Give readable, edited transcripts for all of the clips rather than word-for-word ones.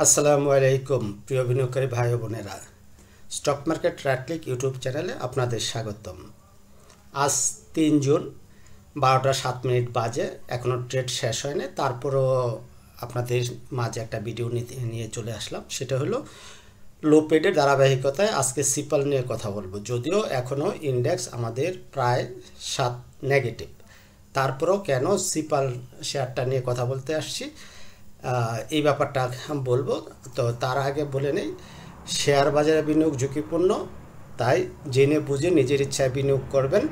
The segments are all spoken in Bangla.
আসসালামু আলাইকুম প্রিয় বিনিয়োগকারী ভাই ও বোনেরা, স্টক মার্কেট ট্র্যাকলিক ইউটিউব চ্যানেলে আপনাদের স্বাগতম। আজ 3 জুন 12টা 7 মিনিট বাজে, এখনও ট্রেড শেষ হয়নি। তারপরও আপনাদের মাঝে একটা ভিডিও নিয়ে চলে আসলাম। সেটা হলো লো পেডের ধারাবাহিকতায় আজকে সিপাল নিয়ে কথা বলবো। যদিও এখনও ইন্ডেক্স আমাদের প্রায় 7 নেগেটিভ, তারপরেও কেন সিপাল শেয়ারটা নিয়ে কথা বলতে আসছি এই ব্যাপারটা বলবো। তো তার আগে বলে নেই, শেয়ার বাজারে বিনিয়োগ ঝুঁকিপূর্ণ, তাই জেনে বুঝে নিজের ইচ্ছায় বিনিয়োগ করবেন।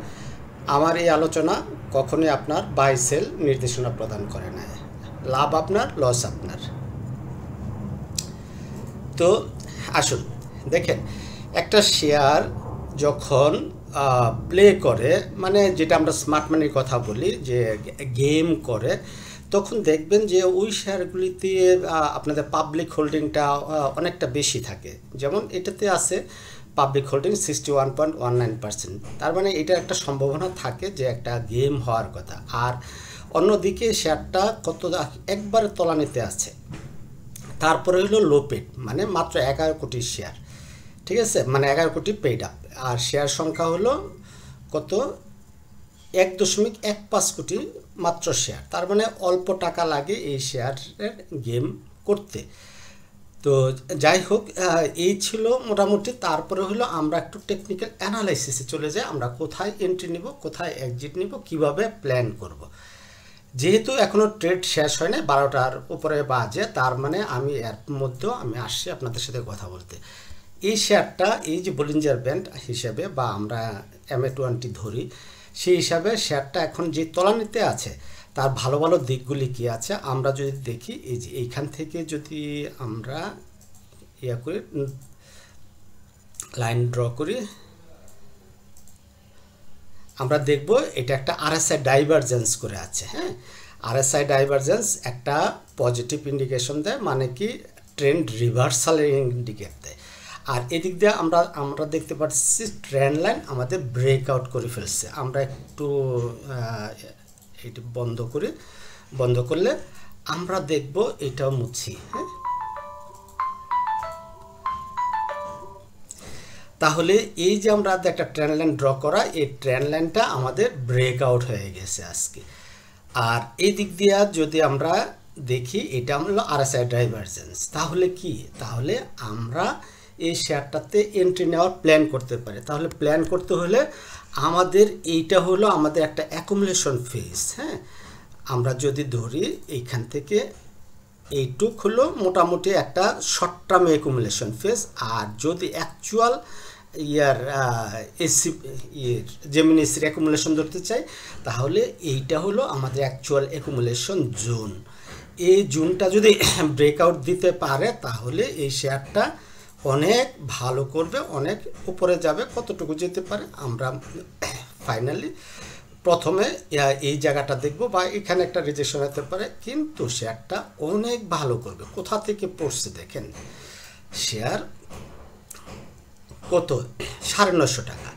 আমার এই আলোচনা কখনোই আপনার বাই সেল নির্দেশনা প্রদান করে না। লাভ আপনার, লস আপনার। তো আসুন দেখেন, একটা শেয়ার যখন প্লে করে, মানে যেটা আমরা স্মার্ট মানির কথা বলি, যে গেম করে, তখন দেখবেন যে ওই শেয়ারগুলিতে আপনাদের পাবলিক হোল্ডিংটা অনেকটা বেশি থাকে। যেমন এটাতে আছে পাবলিক হোল্ডিং 61.19%। তার মানে এটা একটা সম্ভাবনা থাকে যে একটা গেম হওয়ার কথা। আর অন্যদিকে শেয়ারটা একবারে তলানিতে আছে। তারপরে হলো লো পেড, মানে মাত্র 11 কোটি শেয়ার, ঠিক আছে, মানে 11 কোটি পেড আপ। আর শেয়ার সংখ্যা হলো কত, 1.15 কোটি মাত্র শেয়ার। তার মানে অল্প টাকা লাগে এই শেয়ারের গেম করতে। তো যাই হোক, এই ছিল মোটামুটি। তারপরে হলো আমরা একটু টেকনিক্যাল অ্যানালাইসিসে চলে যাই। আমরা কোথায় এন্ট্রি নিব, কোথায় এক্সিট নিব, কিভাবে প্ল্যান করব। যেহেতু এখনও ট্রেড শেষ হয় না, 12টার উপরে বাজে, তার মানে আমি এর মধ্যেও আসছি আপনাদের সাথে কথা বলতে। এই শেয়ারটা, এই যে বলিঞ্জার ব্যান্ড হিসেবে বা আমরা MA20 ধরি, সেই হিসাবে শেয়ারটা এখন যে তলানিতে আছে, তার ভালো ভালো দিকগুলি কি আছে আমরা যদি দেখি, এই যে এইখান থেকে যদি আমরা করে লাইন ড্র করি, আমরা দেখব এটা একটা RSI ডাইভারজেন্স করে আছে। হ্যাঁ, RSI ডাইভারজেন্স একটা পজিটিভ ইন্ডিকেশন দেয়, মানে কি ট্রেন্ড রিভার্সালের ইন্ডিকেট দেয়। আর এদিক দিয়ে আমরা দেখতে পাচ্ছি ট্রেন্ড লাইন আমাদের ব্রেকআউট করে ফেলছে। আমরা একটু এটা বন্ধ করলে আমরা দেখব এটাও মুছি। হ্যাঁ, তাহলে এই যে আমরা একটা ট্রেন্ড লাইন ড্র করা, এই ট্রেন্ড লাইনটা আমাদের ব্রেকআউট হয়ে গেছে আজকে। আর এই দিক দিয়ে যদি আমরা দেখি, এটা হলো RSI ডাইভারজেন্স। তাহলে কি, তাহলে আমরা এই শেয়ারটাতে এন্ট্রি নেওয়ার প্ল্যান করতে পারি। তাহলে প্ল্যান করতে হলে আমাদের এইটা হলো আমাদের একটা অ্যাকুমুলেশন ফেজ। হ্যাঁ, আমরা যদি ধরি এইখান থেকে এইটুক হলো মোটামুটি একটা শর্ট টার্ম অ্যাকুমুলেশন ফেজ। আর যদি অ্যাকচুয়াল জেমিনিসির অ্যাকুমুলেশন ধরতে চাই, তাহলে এইটা হলো আমাদের অ্যাকচুয়াল অ্যাকুমুলেশন জোন। এই জোনটা যদি ব্রেকআউট দিতে পারে, তাহলে এই শেয়ারটা অনেক ভালো করবে, অনেক উপরে যাবে। কতটুকু যেতে পারে আমরা ফাইনালি প্রথমে এই জায়গাটা দেখব, বা এখানে একটা রিজেকশন হতে পারে, কিন্তু শেয়ারটা অনেক ভালো করবে। কোথা থেকে পড়ছে দেখেন, শেয়ার কত, 950 টাকা।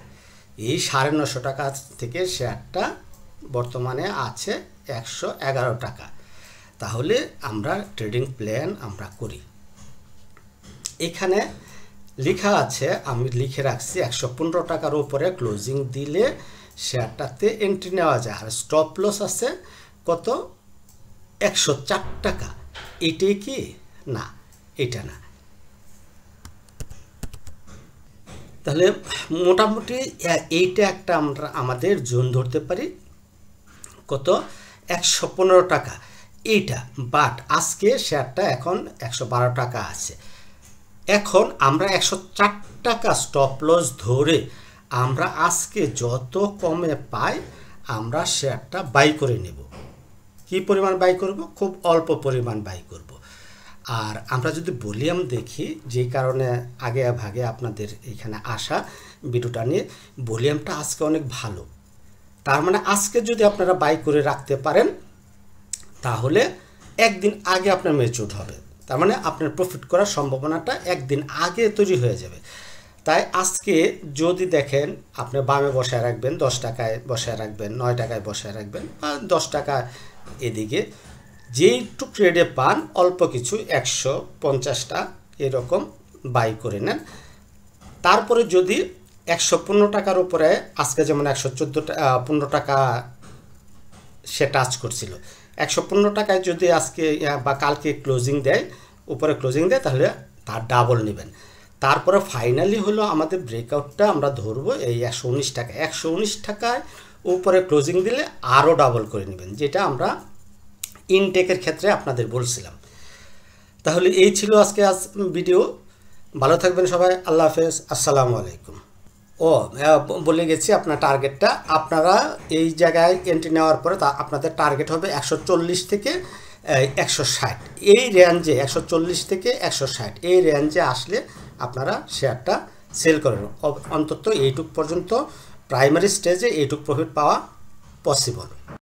এই 950 টাকা থেকে শেয়ারটা বর্তমানে আছে 111 টাকা। তাহলে আমরা ট্রেডিং প্ল্যান আমরা করি। এখানে লেখা আছে, আমি লিখে রাখছি, 115 টাকার উপরে ক্লোজিং দিলে শেয়ারটাতে এন্ট্রি নেওয়া যায়। আর স্টপ লস আছে কত, 104 টাকা। এটাই কি, না এটা না। তাহলে মোটামুটি এইটা একটা আমরা আমাদের জোন ধরতে পারি, কত, 115 টাকা এইটা। বাট আজকে শেয়ারটা এখন 112 টাকা আছে। এখন আমরা 104 টাকা স্টপ লস ধরে আমরা আজকে যত কমে পাই আমরা শেয়ারটা বাই করে নেব। কি পরিমাণ বাই করব, খুব অল্প পরিমাণ বাই করব। আর আমরা যদি ভলিউম দেখি, যে কারণে আগে ভাগে আপনাদের এখানে আসা ভিডিওটা নিয়ে, ভলিউমটা আজকে অনেক ভালো। তার মানে আজকে যদি আপনারা বাই করে রাখতে পারেন, তাহলে একদিন আগে আপনার ম্যাচিউর হবে। তার মানে আপনার প্রফিট করার সম্ভাবনাটা একদিন আগে তৈরি হয়ে যাবে। তাই আজকে যদি দেখেন, আপনি বামে বসায় রাখবেন, 10 টাকায় বসায় রাখবেন, 9 টাকায় বসায় রাখবেন, বা 10 টাকা এদিকে, যেইটুক রেটে পান অল্প কিছু 150টা এরকম বাই করে নেন। তারপরে যদি 115 টাকার উপরে আজকে যেমন 114 টাকা সে টাচ করছিল, 115 টাকায় যদি আজকে বা কালকে ক্লোজিং দেয়, উপরে ক্লোজিং দেয়, তাহলে তার ডাবল নেবেন। তারপরে ফাইনালি হলো আমাদের ব্রেকআউটটা আমরা ধরবো এই 119 টাকা। 119 টাকায় উপরে ক্লোজিং দিলে আরও ডাবল করে নেবেন, যেটা আমরা ইনটেকের ক্ষেত্রে আপনাদের বলছিলাম। তাহলে এই ছিল আজকে ভিডিও। ভালো থাকবেন সবাই, আল্লাহ হাফেজ, আসসালামু আলাইকুম। বলে গেছি আপনার টার্গেটটা, আপনারা এই জায়গায় এন্ট্রি নেওয়ার পরে আপনাদের টার্গেট হবে 140 থেকে 160, এই রেঞ্জে 140 থেকে 160 এই রেঞ্জে আসলে আপনারা শেয়ারটা সেল করেন। অন্তত এইটুক পর্যন্ত প্রাইমারি স্টেজে এইটুক প্রফিট পাওয়া পসিবল।